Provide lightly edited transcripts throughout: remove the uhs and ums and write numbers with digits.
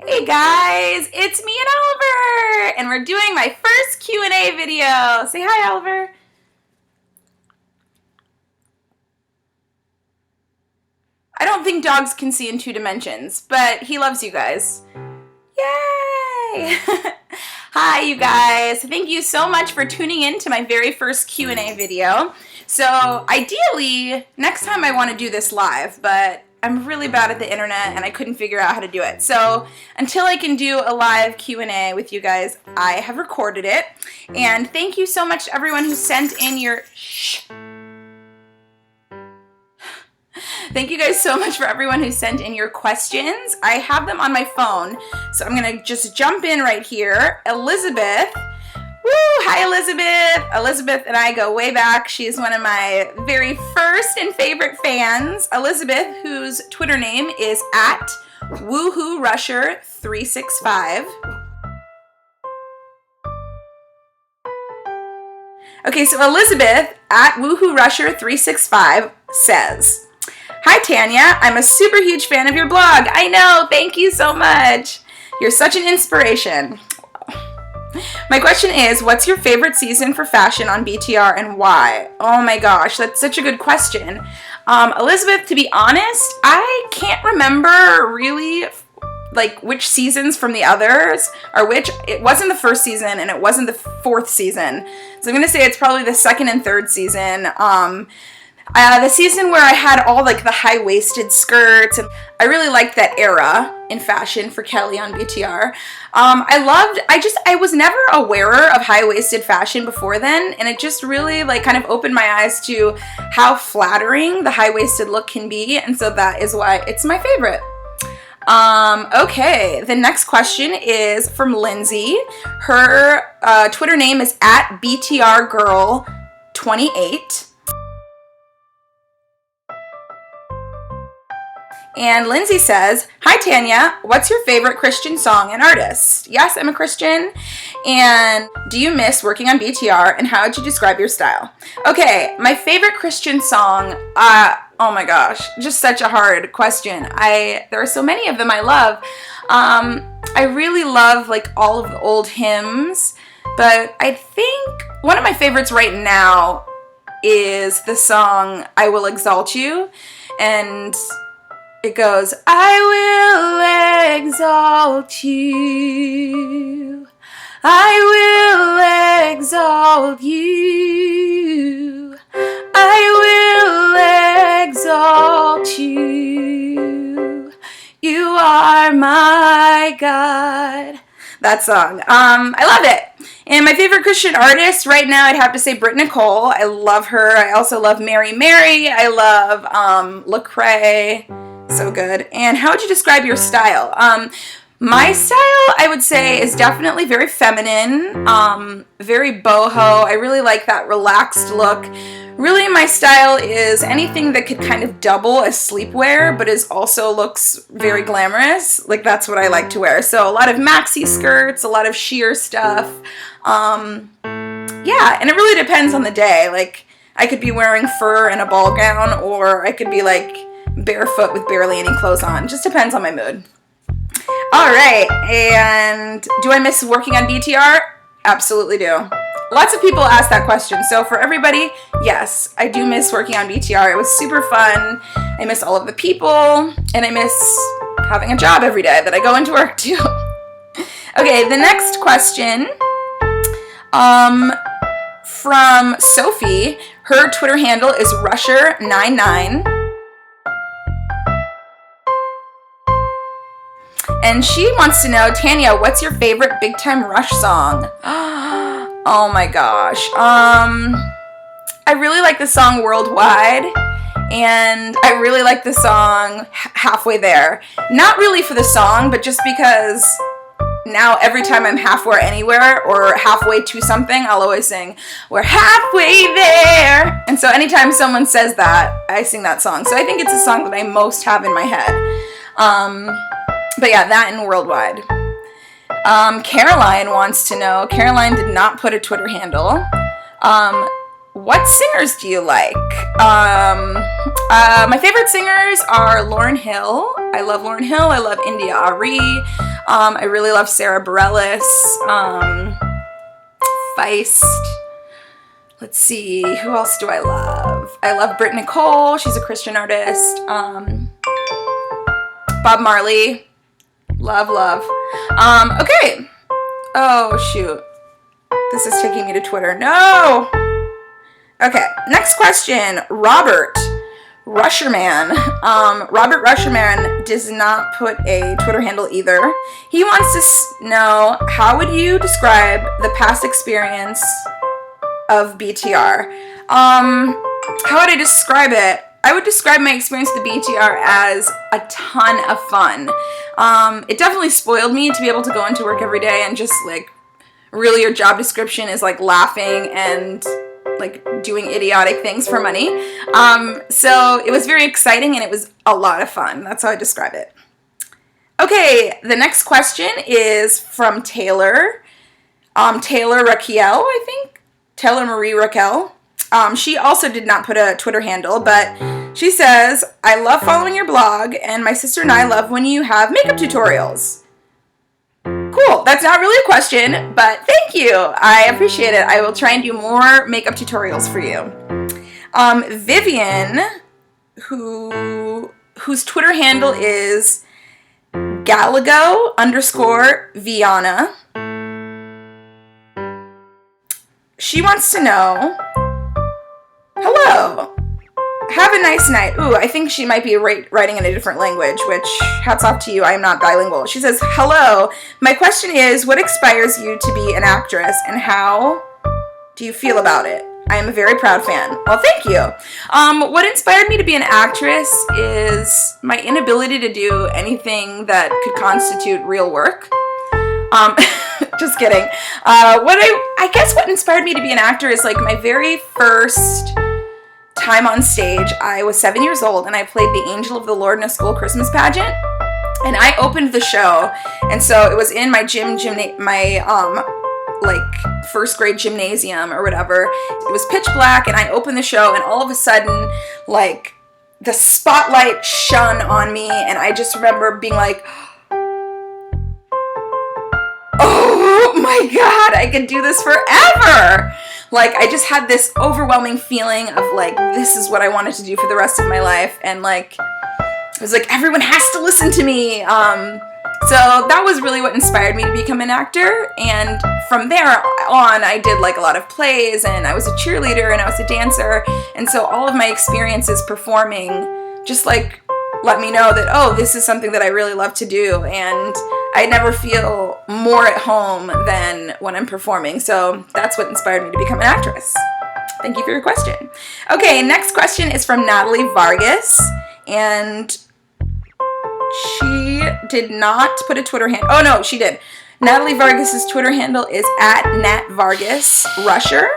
Hey guys, it's me and Oliver, and we're doing my first Q&A video. Say hi, Oliver. I don't think dogs can see in 2 dimensions, but he loves you guys. Yay! Hi, you guys. Thank you so much for tuning in to my very first Q&A video. So ideally, next time I want to do this live, but I'm really bad at the internet and I couldn't figure out how to do it. So until I can do a live Q&A with you guys, I have recorded it. And thank you so much to everyone who sent in your... Thank you guys so much for everyone who sent in your questions. I have them on my phone, so I'm gonna just jump in right here. Elizabeth. Woo! Hi, Elizabeth. Elizabeth and I go way back. She's one of my very first and favorite fans. Elizabeth, whose Twitter name is @WoohooRusher365. Okay, so Elizabeth @WoohooRusher365 says, "Hi, Tanya. I'm a super huge fan of your blog." I know. Thank you so much. You're such an inspiration. My question is, what's your favorite season for fashion on BTR and why? Oh my gosh, that's such a good question. Elizabeth, to be honest, I can't remember really like which seasons from the others are which. It wasn't the first season and it wasn't the 4th season. So I'm going to say it's probably the 2nd and 3rd season. The season where I had all like the high-waisted skirts, and I really liked that era in fashion for Kelly on BTR. I was never aware of high-waisted fashion before then, and it just really like kind of opened my eyes to how flattering the high-waisted look can be, and so that is why it's my favorite. Okay, the next question is from Lindsay. Her Twitter name is @BTRGirl28. And Lindsay says, "Hi Tanya, what's your favorite Christian song and artist?" Yes, I'm a Christian. "And do you miss working on BTR, and how would you describe your style?" Okay, my favorite Christian song, oh my gosh, just such a hard question. There are so many of them I love. I really love like all of the old hymns, but I think one of my favorites right now is the song "I Will Exalt You," and it goes, "I will exalt you, I will exalt you, I will exalt you, you are my God." That song. I love it. And my favorite Christian artist right now, I'd have to say Britt Nicole. I love her. I also love Mary Mary. I love Lecrae. So good. And how would you describe your style? My style, I would say, is definitely very feminine, very boho. I really like that relaxed look. Really, my style is anything that could kind of double as sleepwear, but also looks very glamorous. Like, that's what I like to wear. So a lot of maxi skirts, a lot of sheer stuff. Yeah, and it really depends on the day. Like, I could be wearing fur and a ball gown, or I could be like barefoot with barely any clothes on. Just depends on my mood. All right, and do I miss working on BTR? Absolutely do. Lots of people ask that question, so for everybody, yes, I do miss working on BTR. It was super fun. I miss all of the people, and I miss having a job every day that I go into work to. Okay, the next question from Sophie. Her Twitter handle is Rusher99. And she wants to know, Tanya, what's your favorite Big Time Rush song? Oh my gosh. I really like the song Worldwide, and I really like the song Halfway There. Not really for the song, but just because now every time I'm halfway anywhere or halfway to something, I'll always sing, "We're halfway there." And so anytime someone says that, I sing that song. So I think it's a song that I most have in my head. But yeah, that and Worldwide. Caroline wants to know, Caroline did not put a Twitter handle. What singers do you like? My favorite singers are Lauryn Hill. I love Lauryn Hill. I love India Arie. I really love Sarah Bareilles, Feist. Let's see, who else do I love? I love Britt Nicole. She's a Christian artist. Bob Marley. Love. Okay. Oh, shoot. This is taking me to Twitter. No! Okay, next question. Robert Rusherman. Robert Rusherman does not put a Twitter handle either. He wants to know, how would you describe the past experience of BTR? How would I describe it? I would describe my experience with the BTR as a ton of fun. It definitely spoiled me to be able to go into work every day and just like, really your job description is like laughing and like doing idiotic things for money. So it was very exciting and it was a lot of fun. That's how I describe it. Okay, the next question is from Taylor. Taylor Raquel, I think. Taylor Marie Raquel. She also did not put a Twitter handle, but she says, I love following your blog, and my sister and I love when you have makeup tutorials. Cool. That's not really a question, but thank you. I appreciate it. I will try and do more makeup tutorials for you. Vivian, whose Twitter handle is Galago_Viana. She wants to know, hello, have a nice night. Ooh, I think she might be writing in a different language, which, hats off to you, I am not bilingual. She says, hello, my question is, what inspires you to be an actress, and how do you feel about it? I am a very proud fan. Well, thank you. What inspired me to be an actress is my inability to do anything that could constitute real work. Just kidding. I guess what inspired me to be an actor is like my very first time on stage. I was 7 years old and I played the Angel of the Lord in a school Christmas pageant, and I opened the show, and so it was in my like first grade gymnasium or whatever. It was pitch black and I opened the show, and all of a sudden like the spotlight shone on me, and I just remember being like, oh my God, I could do this forever. Like, I just had this overwhelming feeling of like, this is what I wanted to do for the rest of my life. And like, it was like, everyone has to listen to me. So that was really what inspired me to become an actor. And from there on, I did like a lot of plays, and I was a cheerleader and I was a dancer. And so all of my experiences performing just like let me know that, oh, this is something that I really love to do. And I never feel more at home than when I'm performing. So that's what inspired me to become an actress. Thank you for your question. Okay, next question is from Natalie Vargas. And she did not put a Twitter handle. Oh, no, she did. Natalie Vargas's Twitter handle is @NatVargasRusher.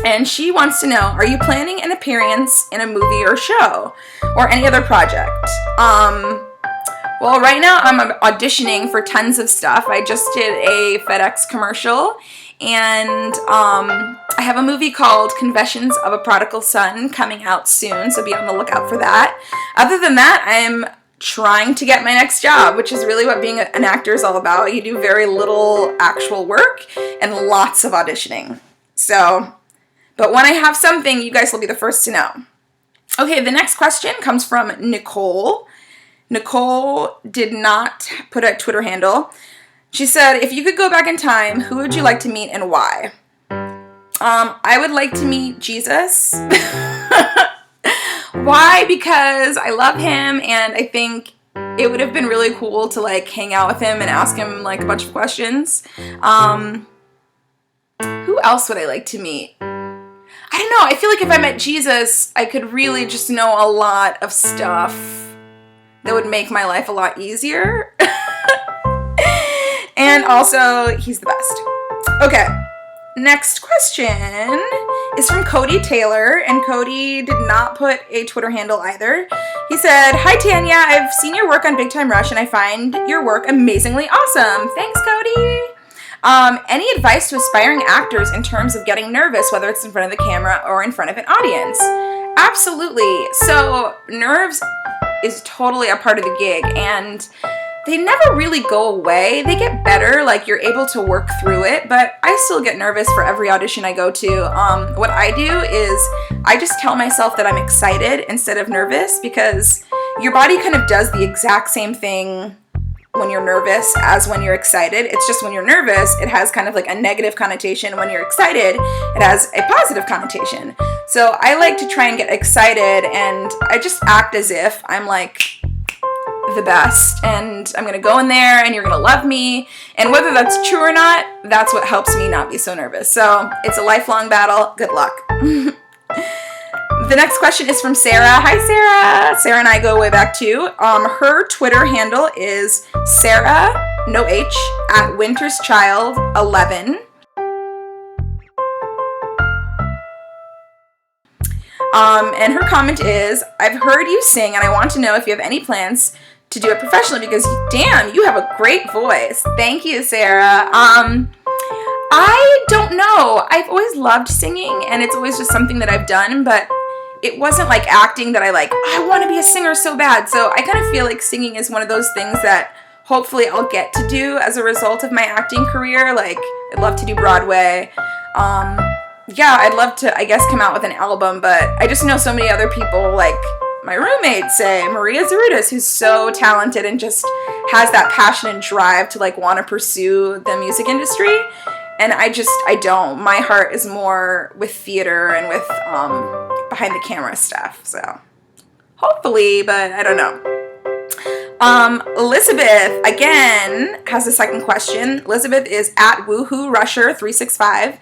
And she wants to know, are you planning an appearance in a movie or show or any other project? Well, right now I'm auditioning for tons of stuff. I just did a FedEx commercial, and I have a movie called Confessions of a Prodigal Son coming out soon, so be on the lookout for that. Other than that, I'm trying to get my next job, which is really what being an actor is all about. You do very little actual work and lots of auditioning. So, but when I have something, you guys will be the first to know. Okay, the next question comes from Nicole. Nicole did not put a Twitter handle. She said, if you could go back in time, who would you like to meet and why? I would like to meet Jesus. Why? Because I love him, and I think it would have been really cool to like hang out with him and ask him like a bunch of questions. Who else would I like to meet? I don't know. I feel like if I met Jesus, I could really just know a lot of stuff that would make my life a lot easier. And also, he's the best. Okay, next question is from Cody Taylor, and Cody did not put a Twitter handle either. He said, hi Tanya, I've seen your work on Big Time Rush and I find your work amazingly awesome. Thanks, Cody. Any advice to aspiring actors in terms of getting nervous, whether it's in front of the camera or in front of an audience? Absolutely. So nerves is totally a part of the gig, and they never really go away. They get better, like you're able to work through it, but I still get nervous for every audition I go to. What I do is I just tell myself that I'm excited instead of nervous, because your body kind of does the exact same thing when you're nervous as when you're excited. It's just when you're nervous, it has kind of like a negative connotation. When you're excited, it has a positive connotation. So I like to try and get excited, and I just act as if I'm like the best, and I'm gonna go in there and you're gonna love me, and whether that's true or not, that's what helps me not be so nervous. So it's a lifelong battle. Good luck. The next question is from Sarah. Hi, Sarah. Sarah and I go way back too. Her Twitter handle is Sarah, no H, at winterschild11. And her comment is, I've heard you sing and I want to know if you have any plans to do it professionally, because damn, you have a great voice. Thank you, Sarah. I don't know. I've always loved singing, and it's always just something that I've done, but it wasn't like acting that I want to be a singer so bad. So I kind of feel like singing is one of those things that hopefully I'll get to do as a result of my acting career. Like, I'd love to do Broadway. Yeah, I'd love to, I guess, come out with an album, but I just know so many other people, like my roommate, say, Maria Zarudas, who's so talented and just has that passion and drive to like want to pursue the music industry. And I don't. My heart is more with theater and with behind the camera stuff. So hopefully, but I don't know. Elizabeth, again, has a second question. Elizabeth is at woohoorusher365.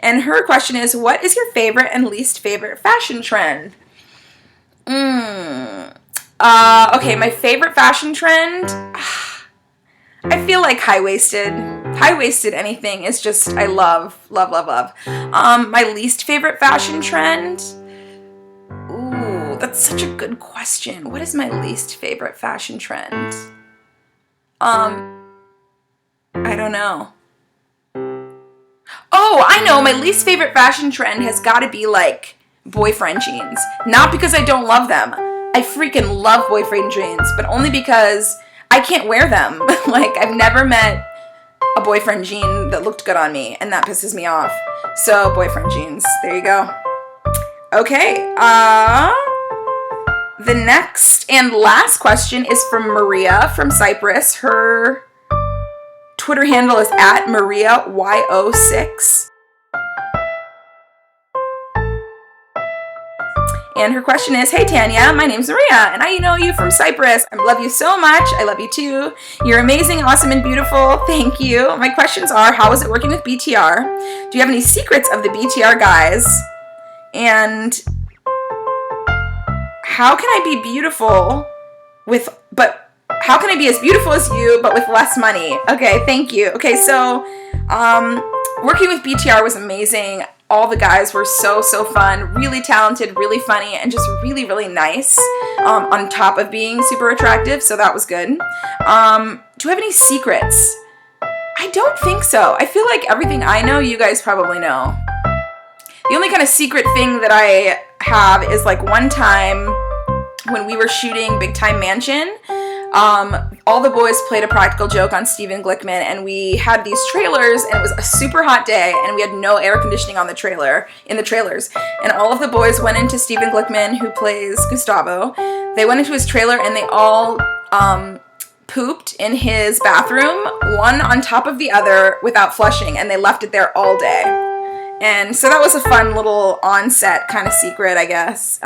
And her question is, what is your favorite and least favorite fashion trend? Okay, my favorite fashion trend, I feel like high-waisted. High-waisted anything is just, I love, love, love, love. My least favorite fashion trend? Ooh, that's such a good question. What is my least favorite fashion trend? I don't know. Oh, I know. My least favorite fashion trend has got to be like boyfriend jeans. Not because I don't love them. I freaking love boyfriend jeans, but only because I can't wear them. Like, I've never met a boyfriend jean that looked good on me, and that pisses me off. So, boyfriend jeans. There you go. Okay. The next and last question is from Maria from Cyprus. Her Twitter handle is at MariaYO6. And her question is, hey Tanya, my name's Maria, and I know you from Cyprus. I love you so much. I love you too. You're amazing, awesome, and beautiful. Thank you. My questions are, how is it working with BTR? Do you have any secrets of the BTR guys? And how can I be beautiful how can I be as beautiful as you, but with less money? Okay, thank you. Okay, so working with BTR was amazing. All the guys were so fun, really talented, really funny, and just really, really nice, on top of being super attractive, so that was good. Do I have any secrets? I don't think so. I feel like everything I know, you guys probably know. The only kind of secret thing that I have is like one time when we were shooting Big Time Mansion, all the boys played a practical joke on Steven Glickman, and we had these trailers, and it was a super hot day, and we had no air conditioning in the trailers, and all of the boys went into Steven Glickman, who plays Gustavo. They went into his trailer, and they all pooped in his bathroom, one on top of the other, without flushing, and they left it there all day. And so that was a fun little on-set kind of secret, I guess.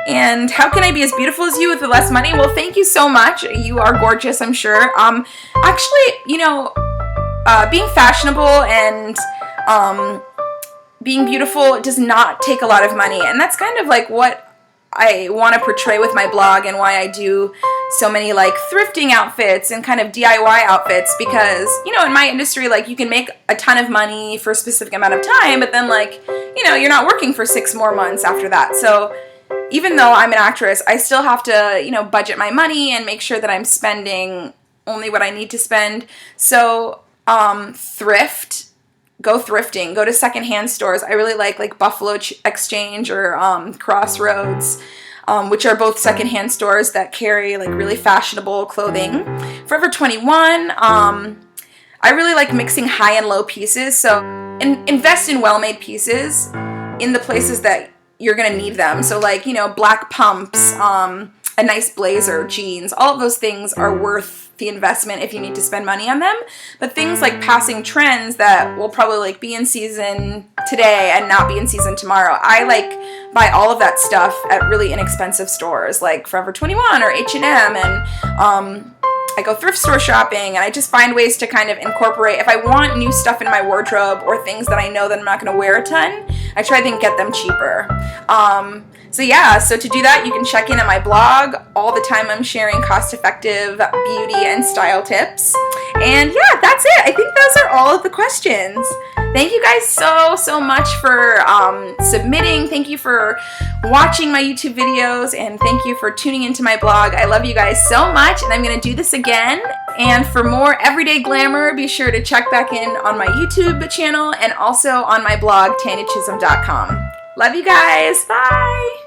And how can I be as beautiful as you with less money? Well, thank you so much. You are gorgeous, I'm sure. Actually, being fashionable and being beautiful does not take a lot of money. And that's kind of like what I want to portray with my blog, and why I do so many like thrifting outfits and kind of DIY outfits, because, in my industry, like, you can make a ton of money for a specific amount of time, but then like, you're not working for 6 more months after that. So even though I'm an actress, I still have to, budget my money and make sure that I'm spending only what I need to spend. So, thrift go thrifting, go to secondhand stores. I really like Buffalo Exchange or Crossroads, which are both secondhand stores that carry like really fashionable clothing. Forever 21, I really like mixing high and low pieces, so invest in well-made pieces in the places that you're gonna need them. So like, you know, black pumps, a nice blazer, jeans, all of those things are worth the investment if you need to spend money on them. But things like passing trends that will probably like be in season today and not be in season tomorrow, I like buy all of that stuff at really inexpensive stores like Forever 21 or H&M, and I go thrift store shopping, and I just find ways to kind of incorporate. If I want new stuff in my wardrobe or things that I know that I'm not going to wear a ton, I try to get them cheaper. So yeah, so to do that, you can check in on my blog. All the time I'm sharing cost-effective beauty and style tips. And yeah, that's it. I think those are all of the questions. Thank you guys so much for submitting. Thank you for watching my YouTube videos, and thank you for tuning into my blog. I love you guys so much, and I'm going to do this again. And for more everyday glamour, be sure to check back in on my YouTube channel and also on my blog, TanyaChisholm.com. Love you guys. Bye.